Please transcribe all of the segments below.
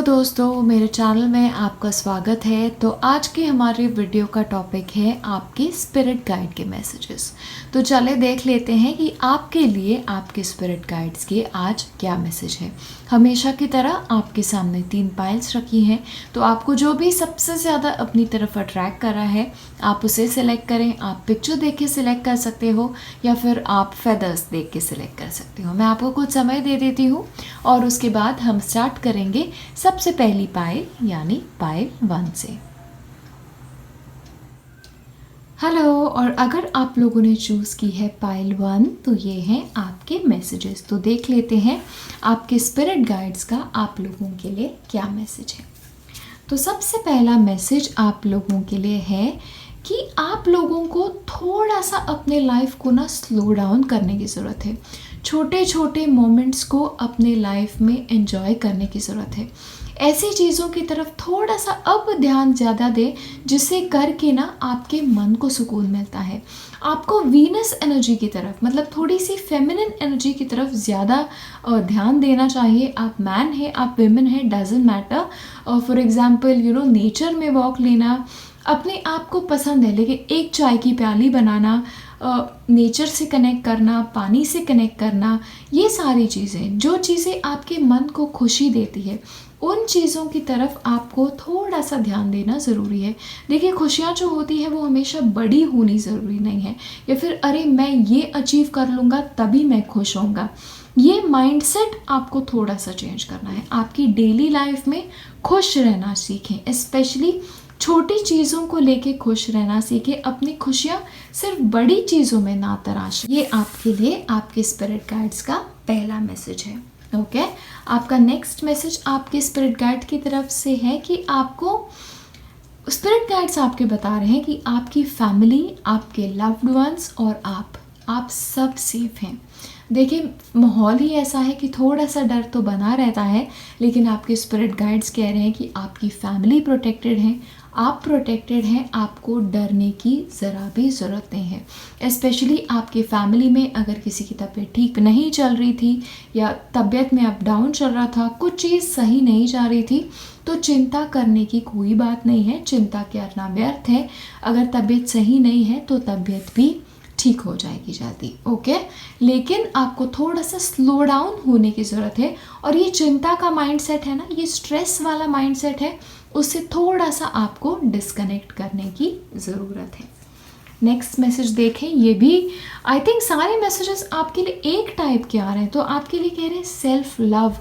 दोस्तों, मेरे चैनल में आपका स्वागत है। तो आज के हमारे वीडियो का टॉपिक है आपके स्पिरिट गाइड के मैसेजेस। तो चले देख लेते हैं कि आपके लिए आपके स्पिरिट गाइड्स के आज क्या मैसेज है। हमेशा की तरह आपके सामने 3 पाइल्स रखी हैं, तो आपको जो भी सबसे ज़्यादा अपनी तरफ अट्रैक्ट कर रहा है आप उसे सिलेक्ट करें। आप पिक्चर देख के सिलेक्ट कर सकते हो या फिर आप फेदर्स देख के सिलेक्ट कर सकते हो। मैं आपको कुछ समय दे देती हूँ और उसके बाद हम स्टार्ट करेंगे सबसे पहली पाइल यानी पाइल 1 से। हेलो, और अगर आप लोगों ने चूज़ की है पाइल 1 तो ये हैं आपके मैसेजेस। तो देख लेते हैं आपके स्पिरिट गाइड्स का आप लोगों के लिए क्या मैसेज है। तो सबसे पहला मैसेज आप लोगों के लिए है कि आप लोगों को थोड़ा सा अपने लाइफ को ना स्लो डाउन करने की ज़रूरत है। छोटे छोटे मोमेंट्स को अपने लाइफ में एंजॉय करने की ज़रूरत है। ऐसी चीज़ों की तरफ थोड़ा सा अब ध्यान ज़्यादा दें जिससे करके ना आपके मन को सुकून मिलता है। आपको वीनस एनर्जी की तरफ, मतलब थोड़ी सी फेमिनिन एनर्जी की तरफ ज़्यादा ध्यान देना चाहिए। आप मैन है, आप विमेन है, doesn't matter. For example nature में वॉक लेना अपने आप को पसंद है, लेकिन एक चाय की प्याली बनाना, नेचर से कनेक्ट करना, पानी से कनेक्ट करना, ये सारी चीज़ें जो चीज़ें आपके मन को खुशी देती है उन चीज़ों की तरफ आपको थोड़ा सा ध्यान देना ज़रूरी है। देखिए, खुशियाँ जो होती है वो हमेशा बड़ी होनी ज़रूरी नहीं है, या फिर अरे मैं ये अचीव कर लूँगा तभी मैं खुश होऊंगा। ये माइंडसेट आपको थोड़ा सा चेंज करना है। आपकी डेली लाइफ में खुश रहना सीखें, स्पेशली छोटी चीज़ों को लेके खुश रहना सीखें। अपनी खुशियाँ सिर्फ बड़ी चीज़ों में ना तराशें। ये आपके लिए आपके स्पिरिट गाइड्स का पहला मैसेज है। ओके, आपका नेक्स्ट मैसेज आपके स्पिरिट गाइड की तरफ से है कि आपको स्पिरिट गाइड्स आपके बता रहे हैं कि आपकी फैमिली, आपके लव्ड वंस और आप सब सेफ हैं। देखिए, माहौल ही ऐसा है कि थोड़ा सा डर तो बना रहता है, लेकिन आपके स्पिरिट गाइड्स कह रहे हैं कि आपकी फैमिली प्रोटेक्टेड है, आप प्रोटेक्टेड हैं, आपको डरने की ज़रा भी ज़रूरत नहीं है। स्पेशली आपके फैमिली में अगर किसी की तबीयत ठीक नहीं चल रही थी या तबीयत में अप डाउन चल रहा था, कुछ चीज़ सही नहीं जा रही थी, तो चिंता करने की कोई बात नहीं है। चिंता करना व्यर्थ है। अगर तबीयत सही नहीं है तो तबीयत भी ठीक हो जाएगी जल्दी। ओके, लेकिन आपको थोड़ा सा स्लो डाउन होने की ज़रूरत है। और ये चिंता का माइंडसेट है ना, ये स्ट्रेस वाला माइंडसेट है, उससे थोड़ा सा आपको डिस्कनेक्ट करने की ज़रूरत है। नेक्स्ट मैसेज देखें। ये भी आई थिंक सारे मैसेजेस आपके लिए एक टाइप के आ रहे हैं। तो आपके लिए कह रहे हैं सेल्फ लव,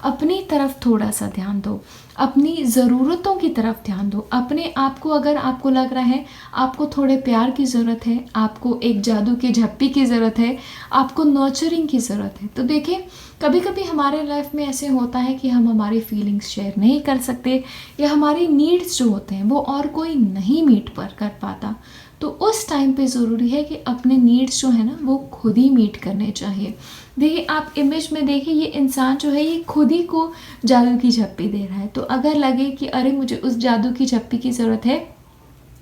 अपनी तरफ थोड़ा सा ध्यान दो, अपनी ज़रूरतों की तरफ ध्यान दो। अपने आप को, अगर आपको लग रहा है आपको थोड़े प्यार की ज़रूरत है, आपको एक जादू की झप्पी की ज़रूरत है, आपको नर्चरिंग की ज़रूरत है, तो देखिए कभी कभी हमारे लाइफ में ऐसे होता है कि हम हमारी फीलिंग्स शेयर नहीं कर सकते, या हमारी नीड्स जो होते हैं वो और कोई नहीं मीट कर पाता। तो उस टाइम पे ज़रूरी है कि अपने नीड्स जो है ना वो खुद ही मीट करने चाहिए। देखिए, आप इमेज में देखिए, ये इंसान जो है ये खुद ही को जादू की झप्पी दे रहा है। तो अगर लगे कि अरे मुझे उस जादू की झप्पी की ज़रूरत है,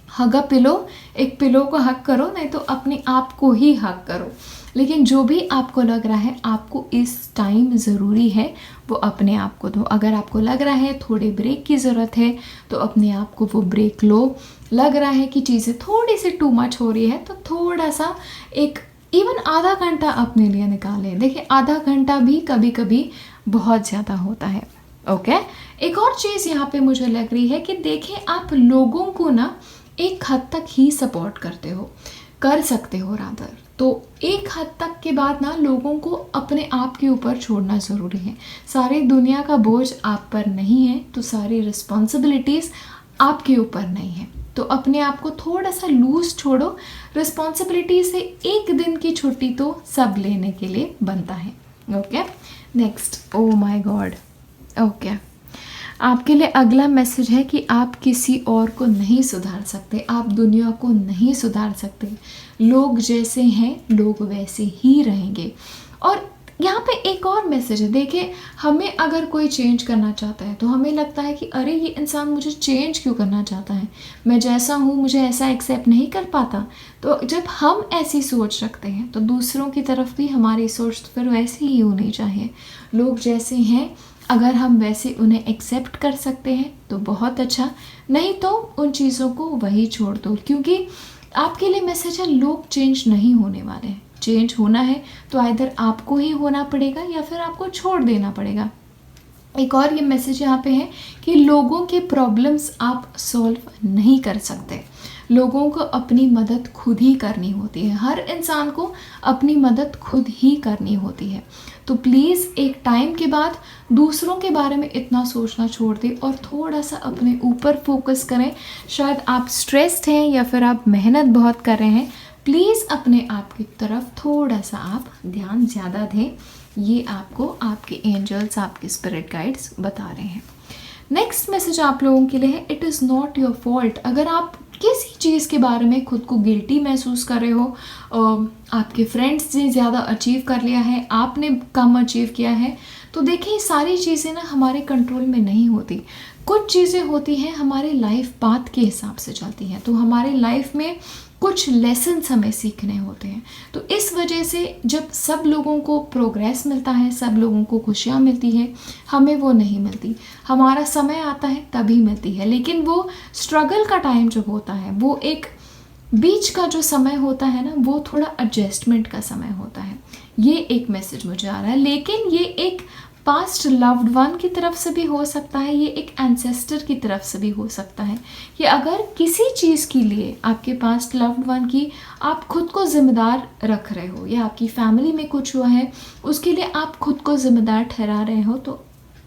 हग अ पिलो, एक पिलो को हक करो, नहीं तो अपने आप को ही हक करो। लेकिन जो भी आपको लग रहा है आपको इस टाइम ज़रूरी है वो अपने आप को दो। अगर आपको लग रहा है थोड़े ब्रेक की ज़रूरत है तो अपने आप को वो ब्रेक लो। लग रहा है कि चीज़ें थोड़ी सी टू मच हो रही है तो थोड़ा सा एक इवन आधा घंटा अपने लिए निकालें। देखिए, आधा घंटा भी कभी कभी बहुत ज़्यादा होता है। ओके, एक और चीज़ यहाँ पे मुझे लग रही है कि देखें, आप लोगों को ना एक हद तक ही सपोर्ट कर सकते हो रादर। तो एक हद तक के बाद ना लोगों को अपने आप के ऊपर छोड़ना ज़रूरी है। सारी दुनिया का बोझ आप पर नहीं है, तो सारी रिस्पॉन्सिबिलिटीज़ आपके ऊपर नहीं है। तो अपने आप को थोड़ा सा लूज छोड़ो। रिस्पॉन्सिबिलिटी से एक दिन की छुट्टी तो सब लेने के लिए बनता है। Okay, next, oh my God. Okay, आपके लिए अगला मैसेज है कि आप किसी और को नहीं सुधार सकते, आप दुनिया को नहीं सुधार सकते। लोग जैसे हैं लोग वैसे ही रहेंगे। और यहाँ पे एक और मैसेज है। देखिए, हमें अगर कोई चेंज करना चाहता है तो हमें लगता है कि अरे ये इंसान मुझे चेंज क्यों करना चाहता है, मैं जैसा हूँ मुझे ऐसा एक्सेप्ट नहीं कर पाता। तो जब हम ऐसी सोच रखते हैं तो दूसरों की तरफ भी हमारी सोच फिर वैसी ही होनी चाहिए। लोग जैसे हैं अगर हम वैसे उन्हें एक्सेप्ट कर सकते हैं तो बहुत अच्छा, नहीं तो उन चीज़ों को वही छोड़ दो, क्योंकि आपके लिए मैसेज है लोग चेंज नहीं होने वाले हैं। चेंज होना है तो आइदर आपको ही होना पड़ेगा या फिर आपको छोड़ देना पड़ेगा। एक और ये मैसेज यहाँ पे है कि लोगों के प्रॉब्लम्स आप सॉल्व नहीं कर सकते। लोगों को अपनी मदद खुद ही करनी होती है। हर इंसान को अपनी मदद खुद ही करनी होती है। तो प्लीज़ एक टाइम के बाद दूसरों के बारे में इतना सोचना छोड़ दें और थोड़ा सा अपने ऊपर फोकस करें। शायद आप स्ट्रेस्ड हैं या फिर आप मेहनत बहुत कर रहे हैं, प्लीज़ अपने आप की तरफ थोड़ा सा आप ध्यान ज़्यादा दें। ये आपको आपके एंजल्स, आपके स्पिरिट गाइड्स बता रहे हैं। नेक्स्ट मैसेज आप लोगों के लिए है, it is not your fault. अगर आप किसी चीज़ के बारे में खुद को गिल्टी महसूस कर रहे हो, आपके फ्रेंड्स ने ज़्यादा अचीव कर लिया है, आपने कम अचीव किया है, तो देखिए सारी चीज़ें ना हमारे कंट्रोल में नहीं होती। कुछ चीज़ें होती हैं हमारे लाइफ पाथ के हिसाब से चलती हैं, तो हमारे लाइफ में कुछ लेसन्स हमें सीखने होते हैं। तो इस वजह से जब सब लोगों को प्रोग्रेस मिलता है, सब लोगों को खुशियाँ मिलती है, हमें वो नहीं मिलती। हमारा समय आता है तभी मिलती है, लेकिन वो स्ट्रगल का टाइम जब होता है, वो एक बीच का जो समय होता है ना, वो थोड़ा एडजस्टमेंट का समय होता है। ये एक मैसेज मुझे आ रहा है, लेकिन ये एक पास्ट लव्ड वन की तरफ से भी हो सकता है, ये एक एंसेस्टर की तरफ से भी हो सकता है कि अगर किसी चीज़ के लिए आपके पास्ट लव्ड वन की आप खुद को ज़िम्मेदार रख रहे हो, या आपकी फैमिली में कुछ हुआ है उसके लिए आप खुद को ज़िम्मेदार ठहरा रहे हो, तो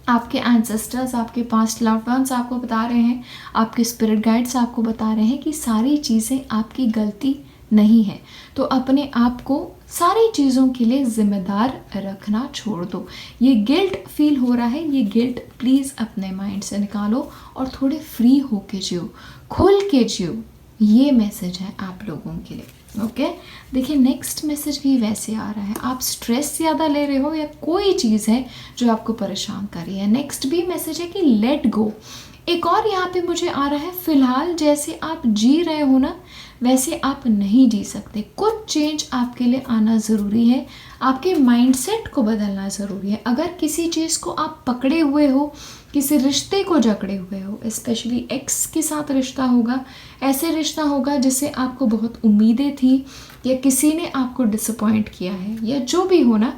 आपके एंसेस्टर्स, आपके पास्ट लव्ड वंस आपको बता रहे हैं, आपके स्पिरिट गाइड्स आपको बता रहे हैं कि सारी चीज़ें आपकी गलती नहीं है। तो अपने आप को सारी चीज़ों के लिए ज़िम्मेदार रखना छोड़ दो। ये गिल्ट फील हो रहा है, ये गिल्ट प्लीज़ अपने माइंड से निकालो और थोड़े फ्री होके जियो, खुल के जियो। ये मैसेज है आप लोगों के लिए। ओके, देखिए नेक्स्ट मैसेज भी वैसे आ रहा है, आप स्ट्रेस ज़्यादा ले रहे हो या कोई चीज़ है जो आपको परेशान कर रही है। नेक्स्ट भी मैसेज है कि लेट गो। एक और यहाँ पे मुझे आ रहा है, फ़िलहाल जैसे आप जी रहे हो ना वैसे आप नहीं जी सकते। कुछ चेंज आपके लिए आना ज़रूरी है, आपके माइंडसेट को बदलना ज़रूरी है। अगर किसी चीज़ को आप पकड़े हुए हो, किसी रिश्ते को जकड़े हुए हो, स्पेशली एक्स के साथ रिश्ता होगा, ऐसे रिश्ता होगा जिससे आपको बहुत उम्मीदें थी, या किसी ने आपको डिसअपॉइंट किया है, या जो भी हो ना,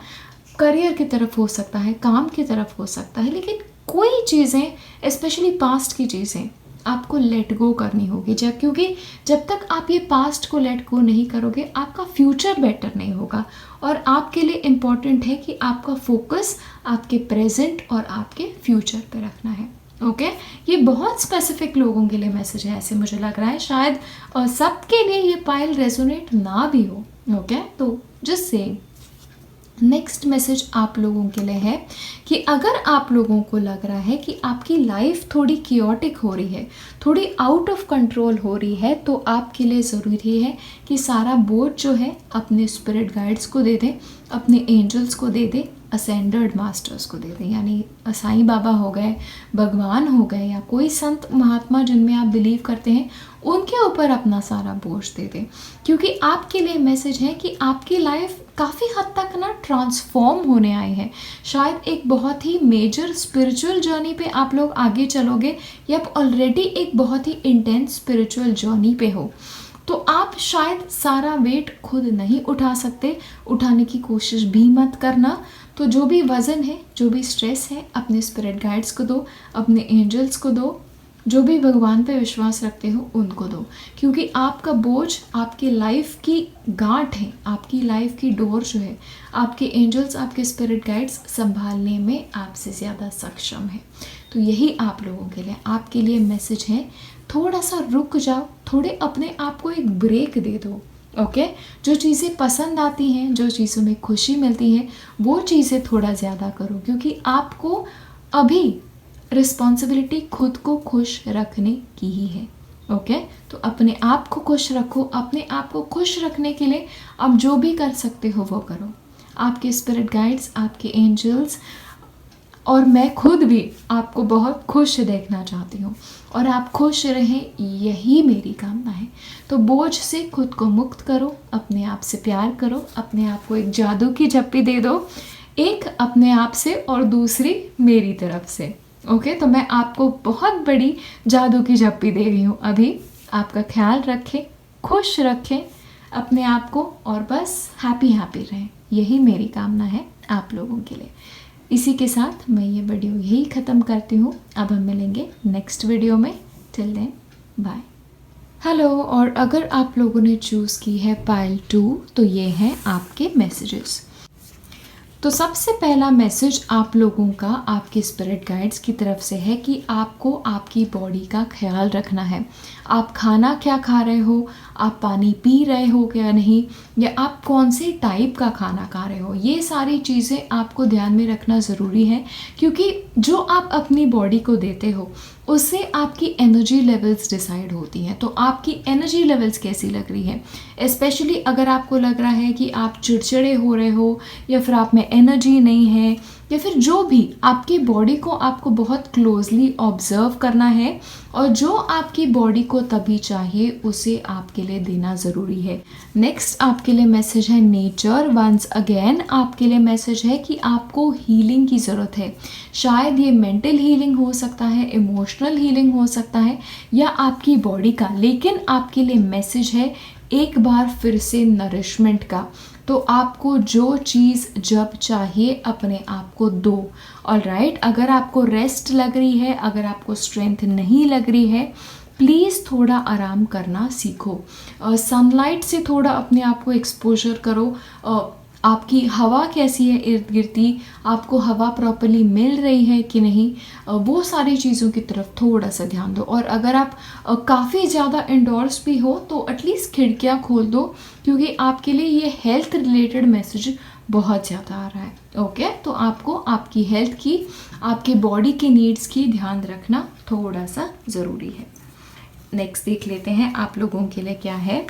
करियर की तरफ हो सकता है, काम की तरफ हो सकता है, लेकिन कोई चीज़ें स्पेशली पास्ट की चीज़ें आपको लेट गो करनी होगी, क्योंकि जब तक आप ये पास्ट को लेट गो नहीं करोगे आपका फ्यूचर बेटर नहीं होगा। और आपके लिए इम्पॉर्टेंट है कि आपका फोकस आपके प्रेजेंट और आपके फ्यूचर पे रखना है। ओके, ये बहुत स्पेसिफिक लोगों के लिए मैसेज है, ऐसे मुझे लग रहा है। शायद सबके लिए ये पाइल रेजोनेट ना भी हो। ओके, तो जस्ट सेइंग। नेक्स्ट मैसेज आप लोगों के लिए है कि अगर आप लोगों को लग रहा है कि आपकी लाइफ थोड़ी कियोटिक हो रही है, थोड़ी आउट ऑफ कंट्रोल हो रही है, तो आपके लिए ज़रूरी है कि सारा बोझ जो है अपने स्पिरिट गाइड्स को दे दें, अपने एंजल्स को दे दें, असेंडेड मास्टर्स को दे दें, यानी साईं बाबा हो गए, भगवान हो गए, या कोई संत महात्मा जिनमें आप बिलीव करते हैं, उनके ऊपर अपना सारा बोझ दे दें। क्योंकि आपके लिए मैसेज है कि आपकी लाइफ काफ़ी हद तक ना ट्रांसफॉर्म होने आए हैं। शायद एक बहुत ही मेजर स्पिरिचुअल जर्नी पे आप लोग आगे चलोगे, या आप ऑलरेडी एक बहुत ही इंटेंस स्पिरिचुअल जर्नी पे हो। तो आप शायद सारा वेट खुद नहीं उठा सकते, उठाने की कोशिश भी मत करना। तो जो भी वज़न है, जो भी स्ट्रेस है, अपने स्पिरिट गाइड्स को दो, अपने एंजल्स को दो, जो भी भगवान पे विश्वास रखते हो उनको दो। क्योंकि आपका बोझ आपकी लाइफ की गांठ है, आपकी लाइफ की डोर जो है, आपके एंजल्स, आपके स्पिरिट गाइड्स संभालने में आपसे ज़्यादा सक्षम है। तो यही आप लोगों के लिए, आपके लिए मैसेज है, थोड़ा सा रुक जाओ, थोड़े अपने आप को एक ब्रेक दे दो। ओके, जो चीज़ें पसंद आती हैं, जो चीज़ों में खुशी मिलती है, वो चीज़ें थोड़ा ज़्यादा करो, क्योंकि आपको अभी रिस्पॉन्सिबिलिटी खुद को खुश रखने की ही है। ओके, तो अपने आप को खुश रखो। अपने आप को खुश रखने के लिए आप जो भी कर सकते हो वो करो। आपके स्पिरिट गाइड्स, आपके एंजल्स और मैं खुद भी आपको बहुत खुश देखना चाहती हूँ, और आप खुश रहें, यही मेरी कामना है। तो बोझ से खुद को मुक्त करो, अपने आप से प्यार करो, अपने आप को एक जादू की झप्पी दे दो, एक अपने आप से और दूसरी मेरी तरफ से। ओके, तो मैं आपको बहुत बड़ी जादू की झप्पी दे रही हूँ अभी। आपका ख्याल रखें, खुश रखें अपने आप को और बस हैप्पी हैप्पी रहें, यही मेरी कामना है आप लोगों के लिए। इसी के साथ मैं ये वीडियो यही ख़त्म करती हूँ। अब हम मिलेंगे नेक्स्ट वीडियो में। Till then bye. हेलो, और अगर आप लोगों ने चूज़ की है पाइल 2 तो ये हैं आपके मैसेजेस। तो सबसे पहला मैसेज आप लोगों का आपके स्पिरिट गाइड्स की तरफ से है कि आपको आपकी बॉडी का ख्याल रखना है। आप खाना क्या खा रहे हो, आप पानी पी रहे हो क्या नहीं, या आप कौन से टाइप का खाना खा रहे हो, ये सारी चीज़ें आपको ध्यान में रखना ज़रूरी है। क्योंकि जो आप अपनी बॉडी को देते हो उससे आपकी एनर्जी लेवल्स डिसाइड होती हैं। तो आपकी एनर्जी लेवल्स कैसी लग रही है, स्पेशली अगर आपको लग रहा है कि आप चिड़चिड़े हो रहे हो या फिर आप में एनर्जी नहीं है, या फिर जो भी आपकी बॉडी को आपको बहुत क्लोजली ऑब्जर्व करना है और जो आपकी बॉडी को तभी चाहिए उसे आपके लिए देना ज़रूरी है। नेक्स्ट आपके लिए मैसेज है नेचर। वंस अगेन आपके लिए मैसेज है कि आपको हीलिंग की ज़रूरत है। शायद ये मेंटल हीलिंग हो सकता है, इमोशनल हीलिंग हो सकता है, या आपकी बॉडी का, लेकिन आपके लिए मैसेज है एक बार फिर से नरिशमेंट का। तो आपको जो चीज़ जब चाहिए अपने आप को दो। ऑलराइट, अगर आपको रेस्ट लग रही है, अगर आपको स्ट्रेंथ नहीं लग रही है, प्लीज़ थोड़ा आराम करना सीखो। सनलाइट से थोड़ा अपने आप को एक्सपोजर करो। आपकी हवा कैसी है इर्द गिर्द, आपको हवा प्रॉपर्ली मिल रही है कि नहीं, वो सारी चीज़ों की तरफ थोड़ा सा ध्यान दो। और अगर आप काफ़ी ज़्यादा इंडोर्स भी हो तो एटलीस्ट खिड़कियाँ खोल दो, क्योंकि आपके लिए ये हेल्थ रिलेटेड मैसेज बहुत ज़्यादा आ रहा है। ओके, तो आपको आपकी हेल्थ की, आपके बॉडी की नीड्स की ध्यान रखना थोड़ा सा ज़रूरी है। नेक्स्ट देख लेते हैं आप लोगों के लिए क्या है।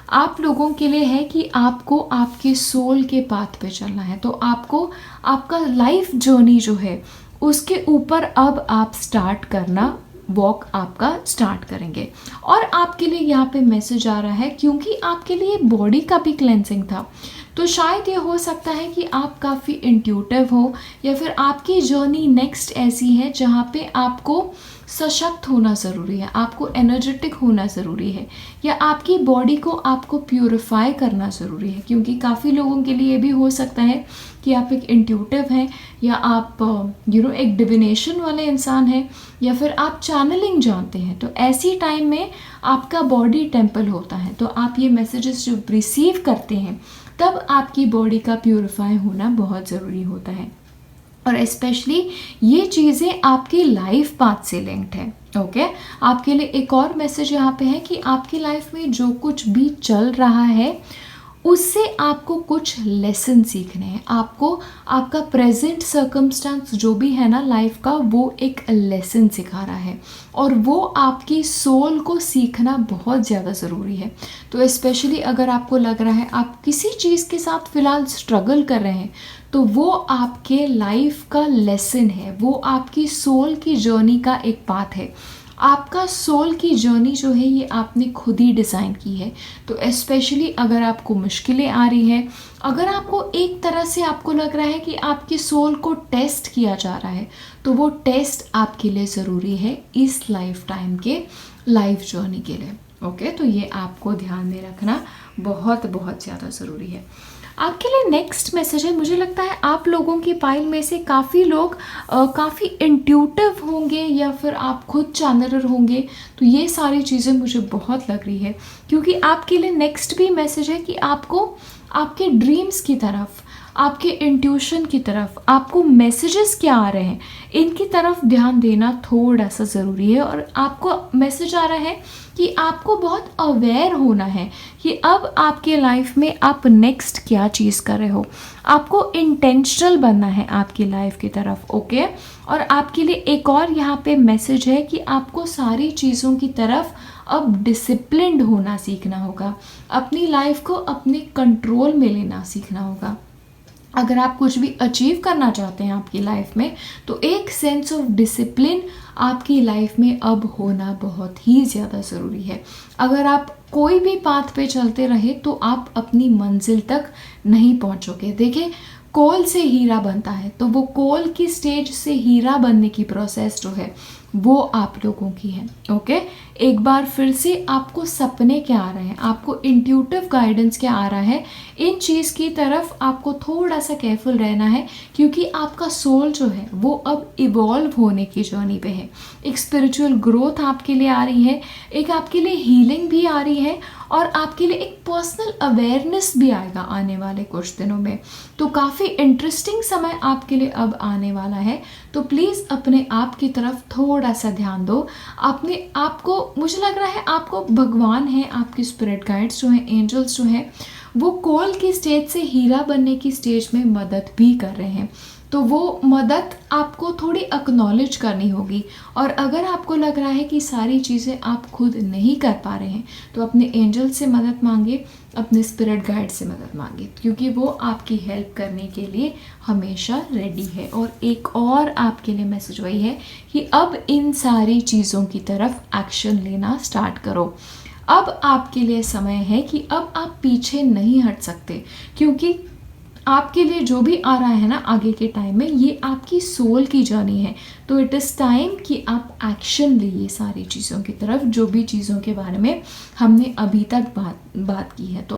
आप लोगों के लिए है कि आपको आपके सोल के पाथ पे चलना है। तो आपको आपका लाइफ जर्नी जो है उसके ऊपर अब आप स्टार्ट करना, वॉक आपका स्टार्ट करेंगे। और आपके लिए यहाँ पे मैसेज आ रहा है, क्योंकि आपके लिए बॉडी का भी क्लेंसिंग था, तो शायद ये हो सकता है कि आप काफ़ी इंट्यूटिव हो, या फिर आपकी जर्नी नेक्स्ट ऐसी है जहाँ पे आपको सशक्त होना ज़रूरी है, आपको एनर्जेटिक होना ज़रूरी है, या आपकी बॉडी को आपको प्यूरिफाई करना ज़रूरी है। क्योंकि काफ़ी लोगों के लिए भी हो सकता है कि आप एक इंट्यूटिव हैं, या आप एक डिविनेशन वाले इंसान हैं, या फिर आप चैनलिंग जानते हैं। तो ऐसी टाइम में आपका बॉडी टेम्पल होता है। तो आप ये मैसेजेस जब रिसीव करते हैं तब आपकी बॉडी का प्यूरिफाई होना बहुत ज़रूरी होता है। और स्पेशली ये चीज़ें आपकी लाइफ पाथ से लिंक्ड है। ओके, आपके लिए एक और मैसेज यहाँ पे है कि आपकी लाइफ में जो कुछ भी चल रहा है उससे आपको कुछ लेसन सीखने हैं। आपको आपका प्रेजेंट सर्कमस्टांस जो भी है ना लाइफ का, वो एक लेसन सिखा रहा है, और वो आपकी सोल को सीखना बहुत ज़्यादा ज़रूरी है। तो स्पेशली अगर आपको लग रहा है आप किसी चीज़ के साथ फ़िलहाल स्ट्रगल कर रहे हैं, तो वो आपके लाइफ का लेसन है, वो आपकी सोल की जर्नी का एक पाथ है। आपका सोल की जर्नी जो है ये आपने खुद ही डिज़ाइन की है। तो स्पेशली अगर आपको मुश्किलें आ रही हैं, अगर आपको एक तरह से आपको लग रहा है कि आपकी सोल को टेस्ट किया जा रहा है, तो वो टेस्ट आपके लिए ज़रूरी है इस लाइफ टाइम के लाइफ जर्नी के लिए। ओके, तो ये आपको ध्यान में रखना बहुत बहुत ज़्यादा ज़रूरी है। आपके लिए नेक्स्ट मैसेज है, मुझे लगता है आप लोगों की पाइल में से काफ़ी लोग काफ़ी इंट्यूटिव होंगे, या फिर आप खुद चैनलर होंगे। तो ये सारी चीज़ें मुझे बहुत लग रही है, क्योंकि आपके लिए नेक्स्ट भी मैसेज है कि आपको आपके ड्रीम्स की तरफ, आपके इंट्यूशन की तरफ, आपको मैसेजेस क्या आ रहे हैं इनकी तरफ ध्यान देना थोड़ा सा ज़रूरी है। और आपको मैसेज आ रहा है कि आपको बहुत अवेयर होना है कि अब आपके लाइफ में आप नेक्स्ट क्या चीज़ कर रहे हो। आपको इंटेंशनल बनना है आपकी लाइफ की तरफ। ओके, और आपके लिए एक और यहाँ पे मैसेज है कि आपको सारी चीज़ों की तरफ अब डिसिप्लिन्ड होना सीखना होगा, अपनी लाइफ को अपने कंट्रोल में लेना सीखना होगा। अगर आप कुछ भी अचीव करना चाहते हैं आपकी लाइफ में, तो एक सेंस ऑफ डिसिप्लिन आपकी लाइफ में अब होना बहुत ही ज़्यादा ज़रूरी है। अगर आप कोई भी पाथ पे चलते रहे तो आप अपनी मंजिल तक नहीं पहुंचोगे। देखिए, कोल से हीरा बनता है, तो वो कोल की स्टेज से हीरा बनने की प्रोसेस जो है वो आप लोगों की है। ओके, एक बार फिर से आपको सपने क्या आ रहे हैं, आपको इंट्यूटिव गाइडेंस क्या आ रहा है, इन चीज़ की तरफ आपको थोड़ा सा केयरफुल रहना है, क्योंकि आपका सोल जो है वो अब इवॉल्व होने की जर्नी पे है। एक स्पिरिचुअल ग्रोथ आपके लिए आ रही है, एक आपके लिए हीलिंग भी आ रही है, और आपके लिए एक पर्सनल अवेयरनेस भी आएगा आने वाले कुछ दिनों में। तो काफ़ी इंटरेस्टिंग समय आपके लिए अब आने वाला है। तो प्लीज़ अपने आप की तरफ थोड़ा सा ध्यान दो। अपने आप को, मुझे लग रहा है आपको भगवान है, आपके स्पिरिट गाइड्स जो हैं, एंजल्स जो हैं, वो कोल की स्टेज से हीरा बनने की स्टेज में मदद भी कर रहे हैं। तो वो मदद आपको थोड़ी एक्नॉलेज करनी होगी। और अगर आपको लग रहा है कि सारी चीज़ें आप खुद नहीं कर पा रहे हैं, तो अपने एंजल से मदद मांगे, अपने स्पिरिट गाइड से मदद मांगे, क्योंकि वो आपकी हेल्प करने के लिए हमेशा रेडी है। और एक और आपके लिए मैसेज वही है कि अब इन सारी चीज़ों की तरफ एक्शन लेना स्टार्ट करो। अब आपके लिए समय है कि अब आप पीछे नहीं हट सकते, क्योंकि आपके लिए जो भी आ रहा है ना आगे के टाइम में, ये आपकी सोल की जर्नी है। तो इट इज़ टाइम कि आप एक्शन लीजिए सारी चीज़ों की तरफ, जो भी चीज़ों के बारे में हमने अभी तक बात की है। तो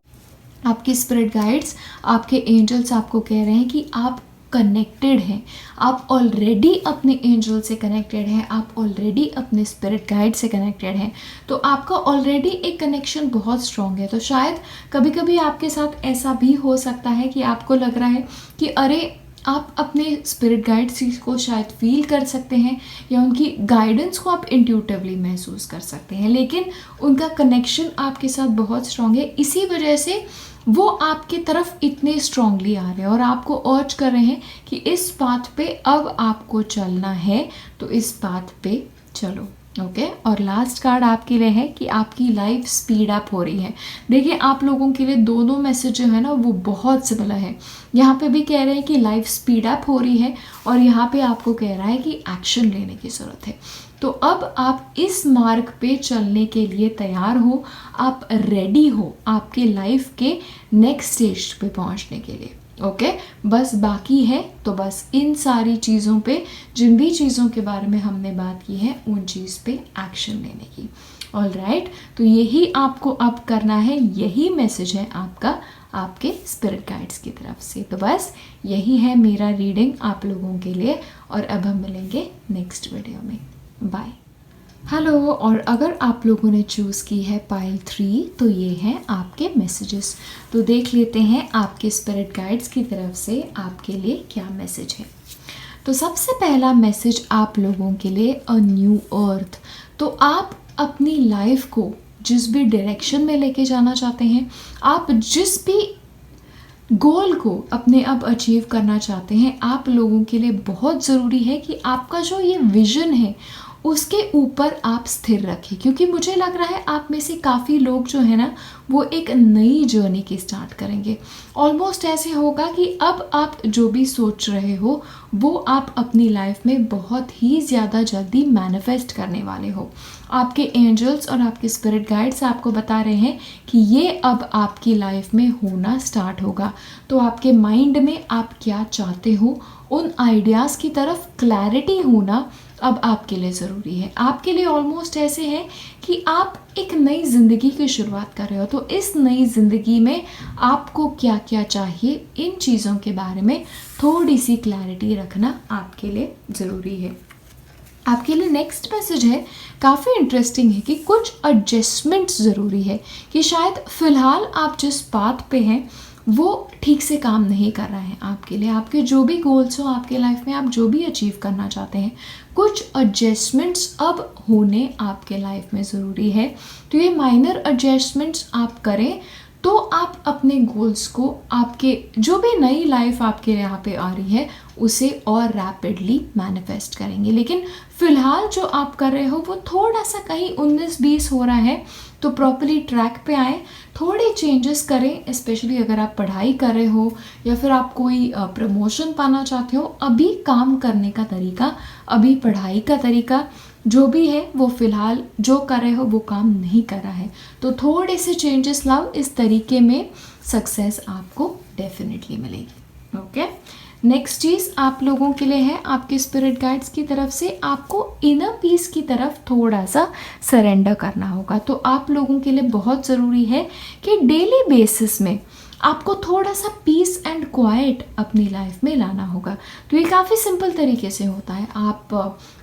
आपके स्पिरिट गाइड्स, आपके एंजल्स आपको कह रहे हैं कि आप कनेक्टेड हैं, आप ऑलरेडी अपने एंजल से कनेक्टेड हैं, आप ऑलरेडी अपने स्पिरिट गाइड से कनेक्टेड हैं। तो आपका ऑलरेडी एक कनेक्शन बहुत स्ट्रॉन्ग है। तो शायद कभी कभी आपके साथ ऐसा भी हो सकता है कि आपको लग रहा है कि अरे, आप अपने स्पिरिट गाइड्स को शायद फील कर सकते हैं, या उनकी गाइडेंस को आप इंट्यूटिवली महसूस कर सकते हैं, लेकिन उनका कनेक्शन आपके साथ बहुत स्ट्रॉन्ग है। इसी वजह से वो आपके तरफ इतने स्ट्रांगली आ रहे हैं और आपको अर्ज कर रहे हैं कि इस बात पे अब आपको चलना है, तो इस बात पे चलो। ओके, और लास्ट कार्ड आपके लिए है कि आपकी लाइफ स्पीड अप हो रही है। देखिए, आप लोगों के लिए दोनों मैसेज जो है ना वो बहुत सिमिलर है। यहाँ पे भी कह रहे हैं कि लाइफ स्पीड अप हो रही है, और यहाँ पे आपको कह रहा है कि एक्शन लेने की ज़रूरत है। तो अब आप इस मार्ग पे चलने के लिए तैयार हो, आप रेडी हो आपके लाइफ के नेक्स्ट स्टेज पे पहुंचने के लिए। ओके, बस बाकी है तो बस इन सारी चीज़ों पे, जिन भी चीज़ों के बारे में हमने बात की है, उन चीज़ पे एक्शन लेने की। ऑलराइट, तो यही आपको अब करना है, यही मैसेज है आपका आपके स्पिरिट गाइड्स की तरफ से। तो बस यही है मेरा रीडिंग आप लोगों के लिए, और अब हम मिलेंगे नेक्स्ट वीडियो में। बाय। हेलो, और अगर आप लोगों ने चूज़ की है पाइल 3, तो ये हैं आपके मैसेजेस। तो देख लेते हैं आपके स्पिरिट गाइड्स की तरफ से आपके लिए क्या मैसेज है। तो सबसे पहला मैसेज आप लोगों के लिए, अ न्यू अर्थ। तो आप अपनी लाइफ को जिस भी डायरेक्शन में लेके जाना चाहते हैं, आप जिस भी गोल को अपने अब अचीव करना चाहते हैं, आप लोगों के लिए बहुत ज़रूरी है कि आपका जो ये विज़न है उसके ऊपर आप स्थिर रखें, क्योंकि मुझे लग रहा है आप में से काफ़ी लोग जो है ना वो एक नई जर्नी की स्टार्ट करेंगे। ऑलमोस्ट ऐसे होगा कि अब आप जो भी सोच रहे हो वो आप अपनी लाइफ में बहुत ही ज़्यादा जल्दी मैनिफेस्ट करने वाले हो। आपके एंजल्स और आपके स्पिरिट गाइड्स आपको बता रहे हैं कि ये अब आपकी लाइफ में होना स्टार्ट होगा। तो आपके माइंड में आप क्या चाहते हो, उन आइडियाज़ की तरफ क्लैरिटी होना अब आपके लिए ज़रूरी है। आपके लिए ऑलमोस्ट ऐसे है कि आप एक नई ज़िंदगी की शुरुआत कर रहे हो। तो इस नई ज़िंदगी में आपको क्या क्या चाहिए, इन चीज़ों के बारे में थोड़ी सी क्लैरिटी रखना आपके लिए ज़रूरी है। आपके लिए नेक्स्ट मैसेज है, काफ़ी इंटरेस्टिंग है कि कुछ एडजस्टमेंट्स ज़रूरी है, कि शायद फ़िलहाल आप जिस बात पे हैं वो ठीक से काम नहीं कर रहा है आपके लिए। आपके जो भी गोल्स हो आपके लाइफ में, आप जो भी अचीव करना चाहते हैं, कुछ एडजस्टमेंट्स अब होने आपके लाइफ में ज़रूरी है। तो ये माइनर एडजस्टमेंट्स आप करें तो आप अपने गोल्स को, आपके जो भी नई लाइफ आपके यहाँ पे आ रही है, उसे और रैपिडली मैनिफेस्ट करेंगे। लेकिन फ़िलहाल जो आप कर रहे हो वो थोड़ा सा कहीं 19-20 हो रहा है, तो प्रॉपर्ली ट्रैक पे आएँ, थोड़े चेंजेस करें। स्पेशली अगर आप पढ़ाई कर रहे हो या फिर आप कोई प्रमोशन पाना चाहते हो, अभी काम करने का तरीका, अभी पढ़ाई का तरीका जो भी है वो फ़िलहाल जो कर रहे हो वो काम नहीं कर रहा है। तो थोड़े से चेंजेस लाओ, इस तरीके में सक्सेस आपको डेफिनेटली मिलेगी। ओके। नेक्स्ट चीज़ आप लोगों के लिए है, आपके स्पिरिट गाइड्स की तरफ से आपको इनर पीस की तरफ थोड़ा सा सरेंडर करना होगा। तो आप लोगों के लिए बहुत ज़रूरी है कि डेली बेसिस में आपको थोड़ा सा पीस एंड क्वाइट अपनी लाइफ में लाना होगा। तो ये काफ़ी सिंपल तरीके से होता है। आप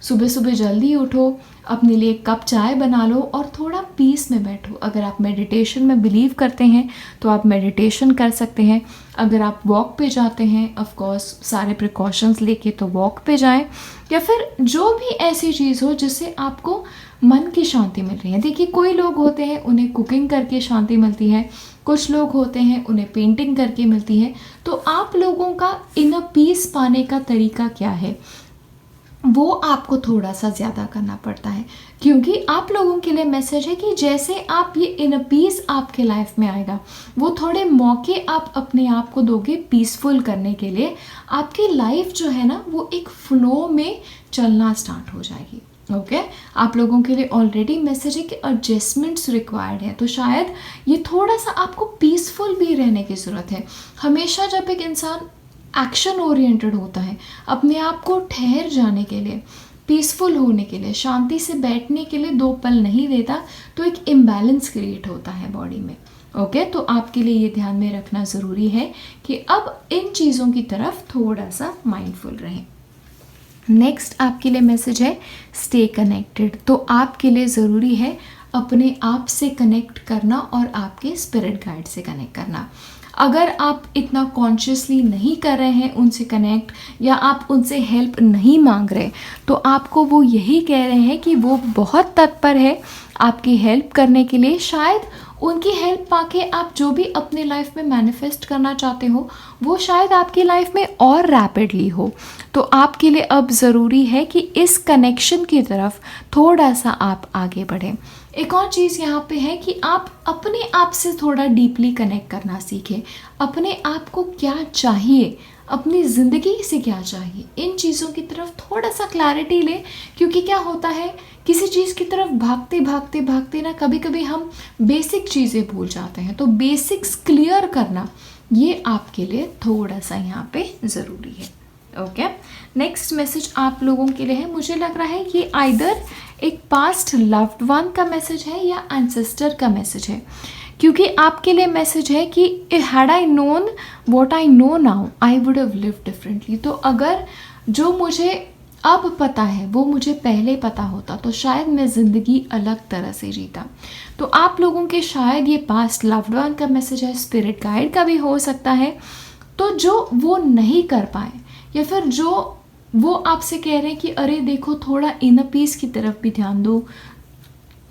सुबह सुबह जल्दी उठो, अपने लिए एक कप चाय बना लो और थोड़ा पीस में बैठो। अगर आप मेडिटेशन में बिलीव करते हैं तो आप मेडिटेशन कर सकते हैं। अगर आप वॉक पे जाते हैं, ऑफ कोर्स सारे प्रिकॉशंस लेके तो वॉक पे जाएं, या फिर जो भी ऐसी चीज़ हो जिससे आपको मन की शांति मिल रही है। देखिए, कोई लोग होते हैं उन्हें कुकिंग करके शांति मिलती है, कुछ लोग होते हैं उन्हें पेंटिंग करके मिलती है। तो आप लोगों का इनर पीस पाने का तरीका क्या है, वो आपको थोड़ा सा ज़्यादा करना पड़ता है, क्योंकि आप लोगों के लिए मैसेज है कि जैसे आप ये इनर पीस आपके लाइफ में आएगा, वो थोड़े मौके आप अपने आप को दोगे पीसफुल करने के लिए। आपकी लाइफ जो है ना, वो एक फ्लो में चलना स्टार्ट हो जाएगी। ओके आप लोगों के लिए ऑलरेडी मैसेज है कि एडजस्टमेंट्स रिक्वायर्ड है। तो शायद ये थोड़ा सा आपको पीसफुल भी रहने की ज़रूरत है। हमेशा जब एक इंसान एक्शन ओरिएंटेड होता है, अपने आप को ठहर जाने के लिए, पीसफुल होने के लिए, शांति से बैठने के लिए 2 पल नहीं देता, तो एक इम्बैलेंस क्रिएट होता है बॉडी में। ओके तो आपके लिए ये ध्यान में रखना ज़रूरी है कि अब इन चीज़ों की तरफ थोड़ा सा माइंडफुल रहें। नेक्स्ट आपके लिए मैसेज है स्टे कनेक्टेड। तो आपके लिए ज़रूरी है अपने आप से कनेक्ट करना और आपके स्पिरिट गाइड से कनेक्ट करना। अगर आप इतना कॉन्शियसली नहीं कर रहे हैं उनसे कनेक्ट, या आप उनसे हेल्प नहीं मांग रहे, तो आपको वो यही कह रहे हैं कि वो बहुत तत्पर है आपकी हेल्प करने के लिए। शायद उनकी हेल्प पाके आप जो भी अपने लाइफ में मैनिफेस्ट करना चाहते हो, वो शायद आपकी लाइफ में और रैपिडली हो। तो आपके लिए अब ज़रूरी है कि इस कनेक्शन की तरफ थोड़ा सा आप आगे बढ़ें। एक और चीज़ यहाँ पे है कि आप अपने आप से थोड़ा डीपली कनेक्ट करना सीखें। अपने आप को क्या चाहिए, अपनी ज़िंदगी से क्या चाहिए, इन चीज़ों की तरफ थोड़ा सा क्लैरिटी लें। क्योंकि क्या होता है, किसी चीज़ की तरफ भागते भागते भागते ना कभी कभी हम बेसिक चीज़ें भूल जाते हैं। तो बेसिक्स क्लियर करना ये आपके लिए थोड़ा सा यहाँ पे ज़रूरी है। ओके नेक्स्ट मैसेज आप लोगों के लिए है, मुझे लग रहा है ये आइदर एक पास्ट लव्ड वन का मैसेज है या एंसेस्टर का मैसेज है। क्योंकि आपके लिए मैसेज है कि had I known what I know now I would have lived differently. तो अगर जो मुझे अब पता है वो मुझे पहले पता होता तो शायद मैं ज़िंदगी अलग तरह से जीता। तो आप लोगों के शायद ये पास्ट लव्ड वन का मैसेज है, स्पिरिट गाइड का भी हो सकता है। तो जो वो नहीं कर पाए, या फिर जो वो आपसे कह रहे हैं कि अरे देखो थोड़ा इनर पीस की तरफ भी ध्यान दो,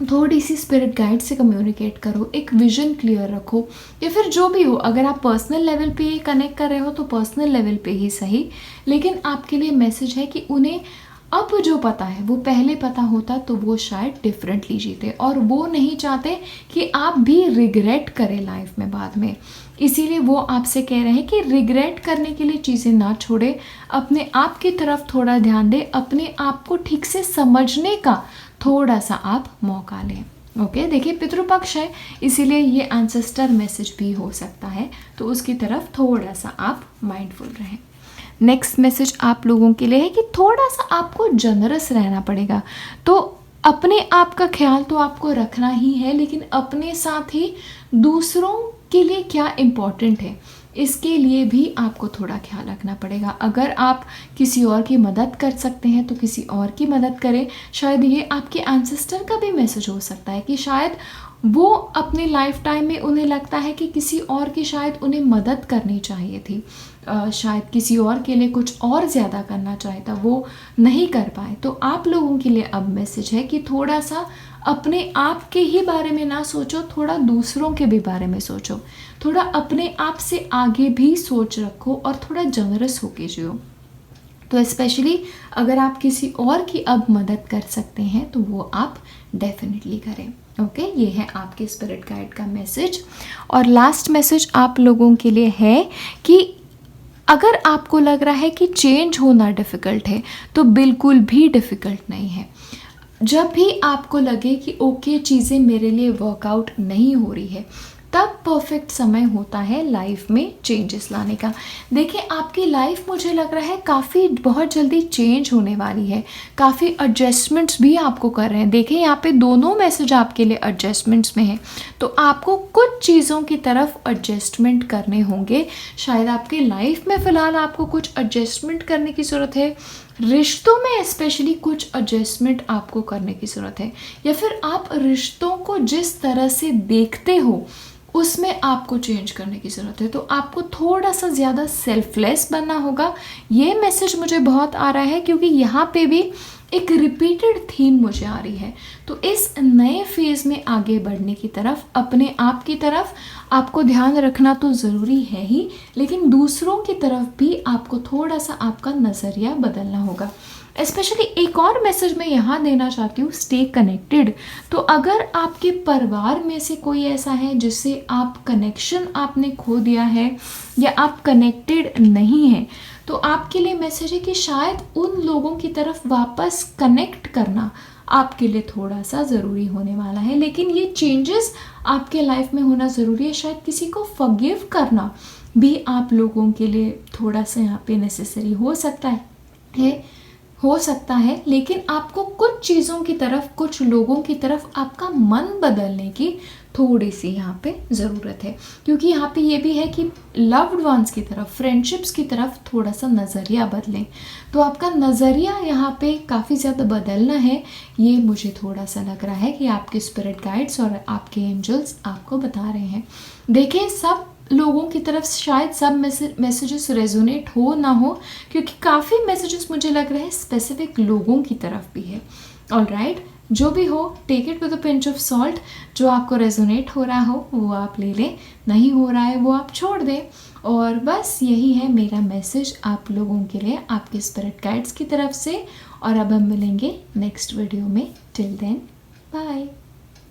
थोड़ी सी स्पिरिट गाइड से कम्युनिकेट करो, एक विजन क्लियर रखो, या फिर जो भी हो। अगर आप पर्सनल लेवल पे कनेक्ट कर रहे हो तो पर्सनल लेवल पे ही सही, लेकिन आपके लिए मैसेज है कि उन्हें अब जो पता है वो पहले पता होता तो वो शायद डिफरेंटली जीते, और वो नहीं चाहते कि आप भी रिग्रेट करें लाइफ में बाद में। इसीलिए वो आपसे कह रहे हैं कि रिग्रेट करने के लिए चीज़ें ना छोड़े, अपने आप की तरफ थोड़ा ध्यान दें, अपने आप को ठीक से समझने का थोड़ा सा आप मौका लें। ओके देखिए पितृपक्ष है, इसीलिए ये एंसेस्टर मैसेज भी हो सकता है, तो उसकी तरफ थोड़ा सा आप माइंडफुल रहें। नेक्स्ट मैसेज आप लोगों के लिए है कि थोड़ा सा आपको जनरस रहना पड़ेगा। तो अपने आप का ख्याल तो आपको रखना ही है, लेकिन अपने साथ ही दूसरों के लिए क्या इम्पोर्टेंट है, इसके लिए भी आपको थोड़ा ख्याल रखना पड़ेगा। अगर आप किसी और की मदद कर सकते हैं तो किसी और की मदद करें। शायद ये आपके एंसेस्टर का भी मैसेज हो सकता है कि शायद वो अपने लाइफ टाइम में उन्हें लगता है कि किसी और की शायद उन्हें मदद करनी चाहिए थी, शायद किसी और के लिए कुछ और ज़्यादा करना चाहिए था, वो नहीं कर पाए। तो आप लोगों के लिए अब मैसेज है कि थोड़ा सा अपने आप के ही बारे में ना सोचो, थोड़ा दूसरों के भी बारे में सोचो, थोड़ा अपने आप से आगे भी सोच रखो और थोड़ा जनरस होके जियो। तो स्पेशली अगर आप किसी और की अब मदद कर सकते हैं तो वो आप डेफिनेटली करें। ओके ये है आपके स्पिरिट गाइड का मैसेज। और लास्ट मैसेज आप लोगों के लिए है कि अगर आपको लग रहा है कि चेंज होना डिफ़िकल्ट है तो बिल्कुल भी डिफ़िकल्ट नहीं है। जब भी आपको लगे कि ओके चीज़ें मेरे लिए वर्कआउट नहीं हो रही है, तब परफेक्ट समय होता है लाइफ में चेंजेस लाने का। देखिए आपकी लाइफ मुझे लग रहा है काफ़ी बहुत जल्दी चेंज होने वाली है, काफ़ी एडजस्टमेंट्स भी आपको कर रहे हैं। देखिए यहाँ पे दोनों मैसेज आपके लिए एडजस्टमेंट्स में है, तो आपको कुछ चीज़ों की तरफ एडजस्टमेंट करने होंगे। शायद आपकी लाइफ में फ़िलहाल आपको कुछ एडजस्टमेंट करने की ज़रूरत है, रिश्तों में स्पेशली कुछ एडजस्टमेंट आपको करने की ज़रूरत है, या फिर आप रिश्तों को जिस तरह से देखते हो उसमें आपको चेंज करने की ज़रूरत है। तो आपको थोड़ा सा ज़्यादा सेल्फलेस बनना होगा। ये मैसेज मुझे बहुत आ रहा है क्योंकि यहाँ पे भी एक रिपीटेड थीम मुझे आ रही है। तो इस नए फेज़ में आगे बढ़ने की तरफ, अपने आप की तरफ आपको ध्यान रखना तो ज़रूरी है ही, लेकिन दूसरों की तरफ भी आपको थोड़ा सा आपका नज़रिया बदलना होगा। स्पेशली एक और मैसेज मैं यहाँ देना चाहती हूँ, स्टे कनेक्टेड। तो अगर आपके परिवार में से कोई ऐसा है जिससे आप कनेक्शन आपने खो दिया है या आप कनेक्टेड नहीं हैं, तो आपके लिए मैसेज है कि शायद उन लोगों की तरफ वापस कनेक्ट करना आपके लिए थोड़ा सा ज़रूरी होने वाला है। लेकिन ये चेंजेस आपके लाइफ में होना ज़रूरी है। शायद किसी को फॉरगिव करना भी आप लोगों के लिए थोड़ा सा यहाँ पे नेसेसरी हो सकता है, लेकिन आपको कुछ चीज़ों की तरफ, कुछ लोगों की तरफ आपका मन बदलने की थोड़ी सी यहाँ पे ज़रूरत है, क्योंकि यहाँ पे ये भी है कि लव्ड वंस की तरफ, फ्रेंडशिप्स की तरफ थोड़ा सा नज़रिया बदलें। तो आपका नज़रिया यहाँ पे काफ़ी ज़्यादा बदलना है, ये मुझे थोड़ा सा लग रहा है कि आपके स्पिरिट गाइड्स और आपके एंजल्स आपको बता रहे हैं। देखिए सब लोगों की तरफ शायद सब मैसेजेस रेजोनेट हो ना हो, क्योंकि काफ़ी मैसेजेस मुझे लग रहा है स्पेसिफिक लोगों की तरफ भी है। ऑलराइट, जो भी हो, take it with a pinch of salt. जो आपको रेजोनेट हो रहा हो वो आप ले लें, नहीं हो रहा है वो आप छोड़ दें। और बस यही है मेरा मैसेज आप लोगों के लिए, आपके स्पिरिट गाइड्स की तरफ से। और अब हम मिलेंगे नेक्स्ट वीडियो में। Till then, bye.